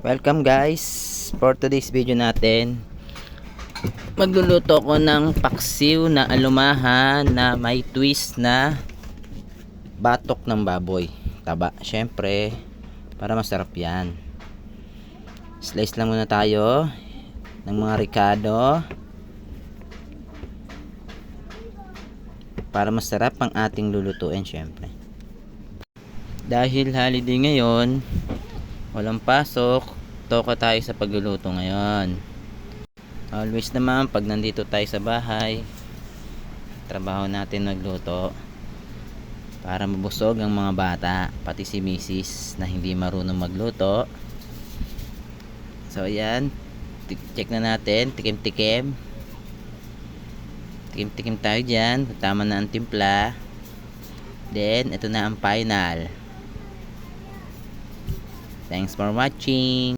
Welcome guys, for today's video natin magluluto ko ng paksiw na alumahan na may twist na batok ng baboy taba. Syempre para masarap yan, slice lang muna tayo ng mga ricado para masarap ang ating lulutuin. Syempre dahil holiday ngayon, walang pasok, toka tayo sa pagluluto ngayon. Always naman pag nandito tayo sa bahay, trabaho natin magluto para mabusog ang mga bata, pati si misis na hindi marunong magluto. So ayan, check na natin, tikim-tikim tayo dyan, tama na ang timpla. Then ito na ang final. Thanks for watching.